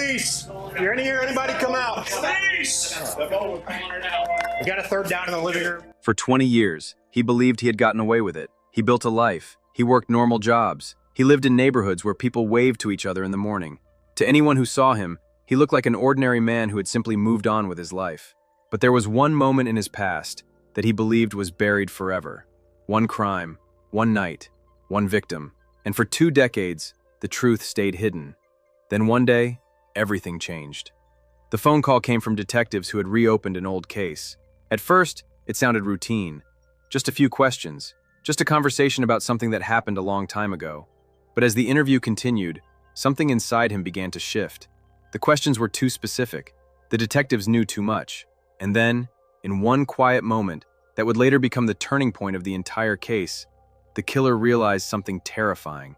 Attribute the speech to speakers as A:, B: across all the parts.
A: Police! If you're in here, anybody come out. Police! We got a third down in the living room.
B: For 20 years, he believed he had gotten away with it. He built a life. He worked normal jobs. He lived in neighborhoods where people waved to each other in the morning. To anyone who saw him, he looked like an ordinary man who had simply moved on with his life. But there was one moment in his past that he believed was buried forever. One crime, one night, one victim. And for 2 decades, the truth stayed hidden. Then one day, everything changed. The phone call came from detectives who had reopened an old case. At first, it sounded routine. Just a few questions. Just a conversation about something that happened a long time ago. But as the interview continued, something inside him began to shift. The questions were too specific. The detectives knew too much. And then, in one quiet moment that would later become the turning point of the entire case, the killer realized something terrifying.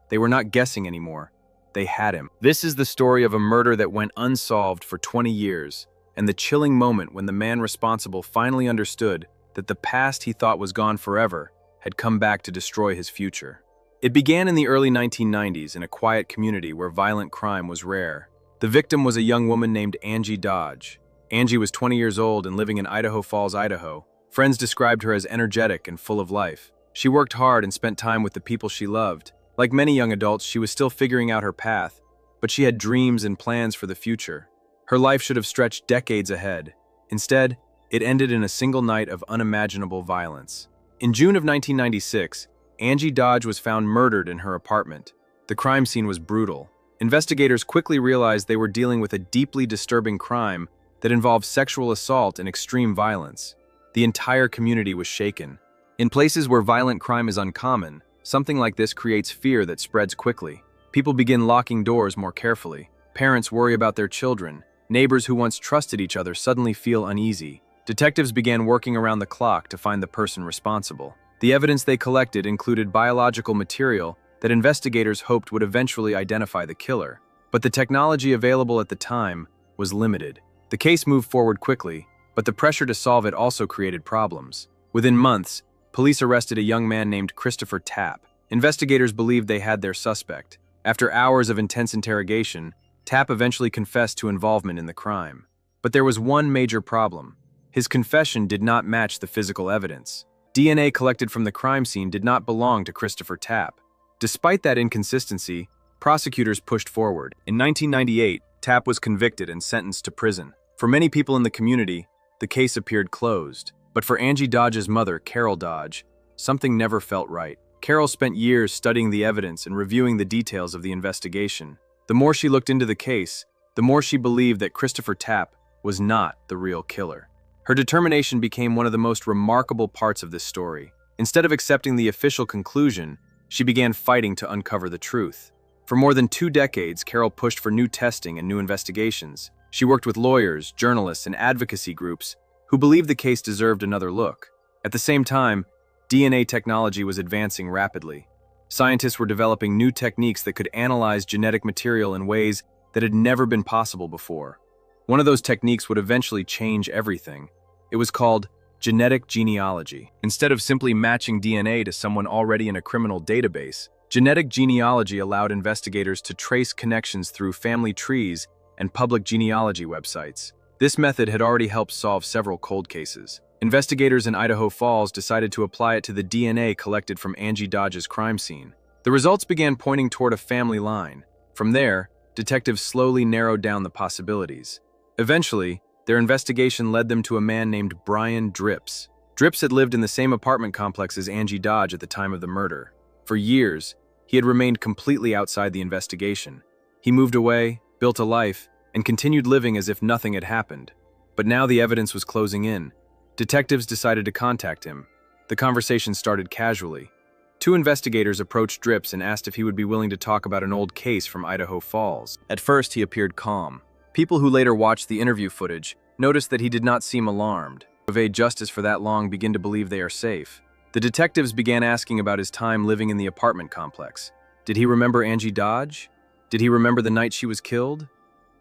B: They were not guessing anymore. They had him. This is the story of a murder that went unsolved for 20 years, and the chilling moment when the man responsible finally understood that the past he thought was gone forever had come back to destroy his future. It began in the early 1990s in a quiet community where violent crime was rare. The victim was a young woman named Angie Dodge. Angie was 20 years old and living in Idaho Falls, Idaho. Friends described her as energetic and full of life. She worked hard and spent time with the people she loved. Like many young adults, she was still figuring out her path, but she had dreams and plans for the future. Her life should have stretched decades ahead. Instead, it ended in a single night of unimaginable violence. In June of 1996, Angie Dodge was found murdered in her apartment. The crime scene was brutal. Investigators quickly realized they were dealing with a deeply disturbing crime that involved sexual assault and extreme violence. The entire community was shaken. In places where violent crime is uncommon, something like this creates fear that spreads quickly. People begin locking doors more carefully. Parents worry about their children. Neighbors who once trusted each other suddenly feel uneasy. Detectives began working around the clock to find the person responsible. The evidence they collected included biological material that investigators hoped would eventually identify the killer. But the technology available at the time was limited. The case moved forward quickly, but the pressure to solve it also created problems. Within months, police arrested a young man named Christopher Tapp. Investigators believed they had their suspect. After hours of intense interrogation, Tapp eventually confessed to involvement in the crime. But there was one major problem. His confession did not match the physical evidence. DNA collected from the crime scene did not belong to Christopher Tapp. Despite that inconsistency, prosecutors pushed forward. In 1998, Tapp was convicted and sentenced to prison. For many people in the community, the case appeared closed. But for Angie Dodge's mother, Carol Dodge, something never felt right. Carol spent years studying the evidence and reviewing the details of the investigation. The more she looked into the case, the more she believed that Christopher Tapp was not the real killer. Her determination became one of the most remarkable parts of this story. Instead of accepting the official conclusion, she began fighting to uncover the truth. For more than 2 decades, Carol pushed for new testing and new investigations. She worked with lawyers, journalists, and advocacy groups who believed the case deserved another look. At the same time, DNA technology was advancing rapidly. Scientists were developing new techniques that could analyze genetic material in ways that had never been possible before. One of those techniques would eventually change everything. It was called genetic genealogy. Instead of simply matching DNA to someone already in a criminal database, genetic genealogy allowed investigators to trace connections through family trees and public genealogy websites. This method had already helped solve several cold cases. Investigators in Idaho Falls decided to apply it to the DNA collected from Angie Dodge's crime scene. The results began pointing toward a family line. From there, detectives slowly narrowed down the possibilities. Eventually, their investigation led them to a man named Brian Dripps. Dripps had lived in the same apartment complex as Angie Dodge at the time of the murder. For years, he had remained completely outside the investigation. He moved away, built a life, and continued living as if nothing had happened. But now the evidence was closing in. Detectives decided to contact him. The conversation started casually. 2 investigators approached Dripps and asked if he would be willing to talk about an old case from Idaho Falls. At first, he appeared calm. People who later watched the interview footage noticed that he did not seem alarmed. Evade justice for that long begin to believe they are safe. The detectives began asking about his time living in the apartment complex. Did he remember Angie Dodge? Did he remember the night she was killed?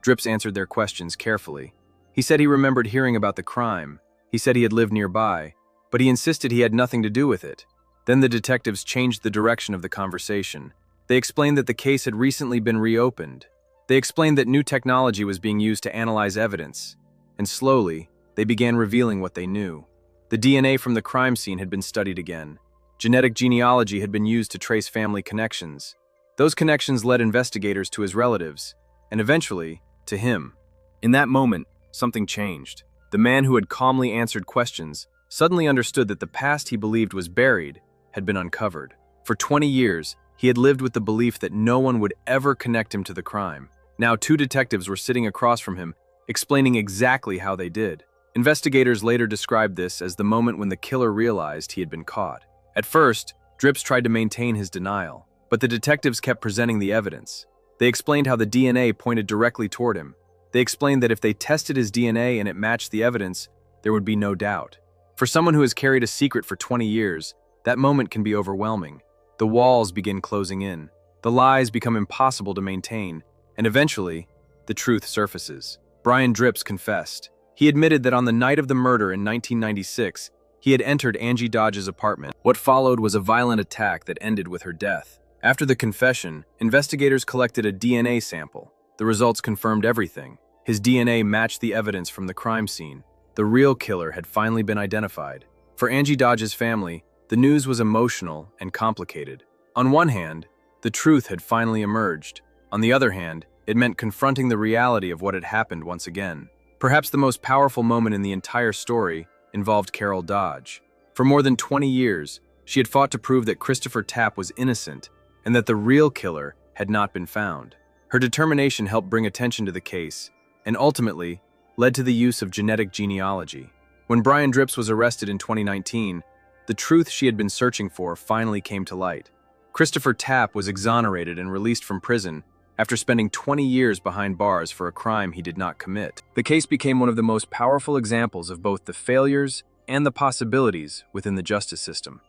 B: Dripps answered their questions carefully. He said he remembered hearing about the crime. He said he had lived nearby, but he insisted he had nothing to do with it. Then the detectives changed the direction of the conversation. They explained that the case had recently been reopened. They explained that new technology was being used to analyze evidence, and slowly, they began revealing what they knew. The DNA from the crime scene had been studied again. Genetic genealogy had been used to trace family connections. Those connections led investigators to his relatives, and eventually, to him. In that moment, something changed. The man who had calmly answered questions suddenly understood that the past he believed was buried had been uncovered. For 20 years, he had lived with the belief that no one would ever connect him to the crime. Now, two detectives were sitting across from him, explaining exactly how they did. Investigators later described this as the moment when the killer realized he had been caught. At first, Drips tried to maintain his denial, but the detectives kept presenting the evidence. They explained how the DNA pointed directly toward him. They explained that if they tested his DNA and it matched the evidence, there would be no doubt. For someone who has carried a secret for 20 years, that moment can be overwhelming. The walls begin closing in. The lies become impossible to maintain, and eventually, the truth surfaces. Brian Drips confessed. He admitted that on the night of the murder in 1996, he had entered Angie Dodge's apartment. What followed was a violent attack that ended with her death. After the confession, investigators collected a DNA sample. The results confirmed everything. His DNA matched the evidence from the crime scene. The real killer had finally been identified. For Angie Dodge's family, the news was emotional and complicated. On one hand, the truth had finally emerged. On the other hand, it meant confronting the reality of what had happened once again. Perhaps the most powerful moment in the entire story involved Carol Dodge. For more than 20 years, she had fought to prove that Christopher Tapp was innocent and that the real killer had not been found. Her determination helped bring attention to the case and ultimately led to the use of genetic genealogy. When Brian Drips was arrested in 2019, the truth she had been searching for finally came to light. Christopher Tapp was exonerated and released from prison after spending 20 years behind bars for a crime he did not commit. The case became one of the most powerful examples of both the failures and the possibilities within the justice system.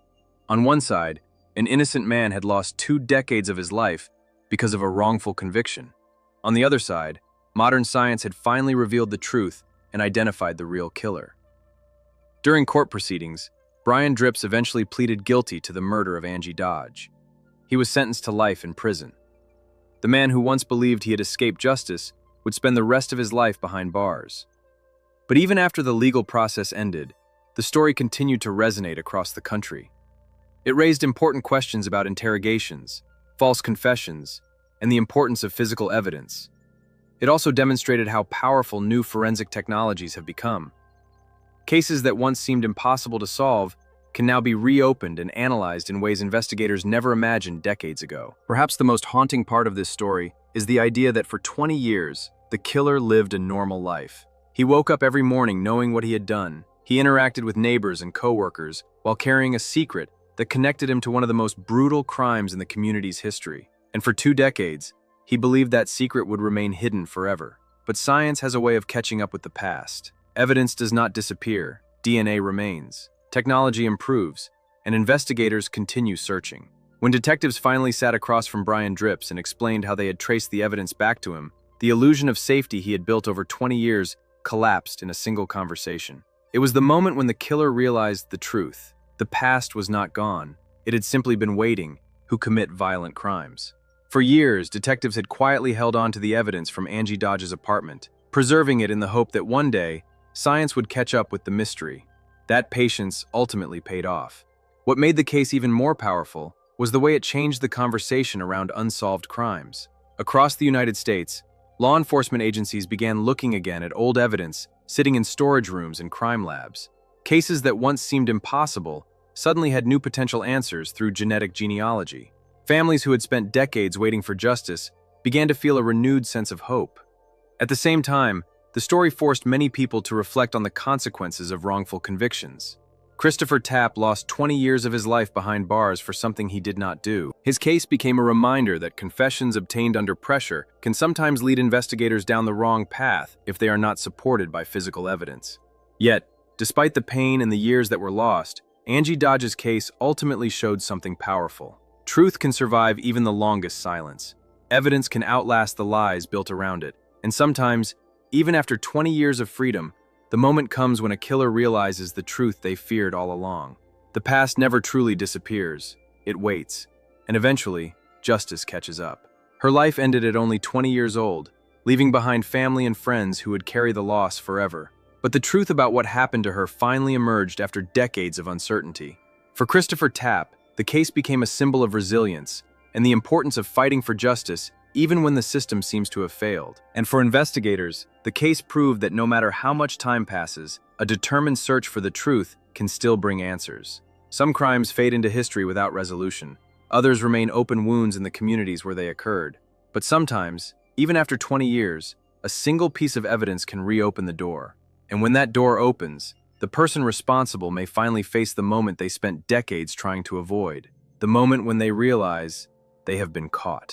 B: On one side, an innocent man had lost 2 decades of his life because of a wrongful conviction. On the other side, modern science had finally revealed the truth and identified the real killer. During court proceedings, Brian Drips eventually pleaded guilty to the murder of Angie Dodge. He was sentenced to life in prison. The man who once believed he had escaped justice would spend the rest of his life behind bars. But even after the legal process ended, the story continued to resonate across the country. It raised important questions about interrogations, false confessions, and the importance of physical evidence. It also demonstrated how powerful new forensic technologies have become. Cases that once seemed impossible to solve can now be reopened and analyzed in ways investigators never imagined decades ago. Perhaps the most haunting part of this story is the idea that for 20 years, the killer lived a normal life. He woke up every morning knowing what he had done. He interacted with neighbors and coworkers while carrying a secret that connected him to one of the most brutal crimes in the community's history. And for 2 decades, he believed that secret would remain hidden forever. But science has a way of catching up with the past. Evidence does not disappear. DNA remains. Technology improves, and investigators continue searching. When detectives finally sat across from Brian Drips and explained how they had traced the evidence back to him, the illusion of safety he had built over 20 years collapsed in a single conversation. It was the moment when the killer realized the truth. The past was not gone. It had simply been waiting who commit violent crimes. For years, detectives had quietly held on to the evidence from Angie Dodge's apartment, preserving it in the hope that one day, science would catch up with the mystery. That patience ultimately paid off. What made the case even more powerful was the way it changed the conversation around unsolved crimes. Across the United States, law enforcement agencies began looking again at old evidence sitting in storage rooms and crime labs. Cases that once seemed impossible suddenly had new potential answers through genetic genealogy. Families who had spent decades waiting for justice began to feel a renewed sense of hope. At the same time, the story forced many people to reflect on the consequences of wrongful convictions. Christopher Tapp lost 20 years of his life behind bars for something he did not do. His case became a reminder that confessions obtained under pressure can sometimes lead investigators down the wrong path if they are not supported by physical evidence. Yet, despite the pain and the years that were lost, Angie Dodge's case ultimately showed something powerful. Truth can survive even the longest silence. Evidence can outlast the lies built around it, and sometimes, even after 20 years of freedom, the moment comes when a killer realizes the truth they feared all along. The past never truly disappears. It waits, and eventually, justice catches up. Her life ended at only 20 years old, leaving behind family and friends who would carry the loss forever. But the truth about what happened to her finally emerged after decades of uncertainty. For Christopher Tapp, the case became a symbol of resilience and the importance of fighting for justice even when the system seems to have failed. And for investigators, the case proved that no matter how much time passes, a determined search for the truth can still bring answers. Some crimes fade into history without resolution. Others remain open wounds in the communities where they occurred. But sometimes, even after 20 years, a single piece of evidence can reopen the door. And when that door opens, the person responsible may finally face the moment they spent decades trying to avoid. The moment when they realize they have been caught.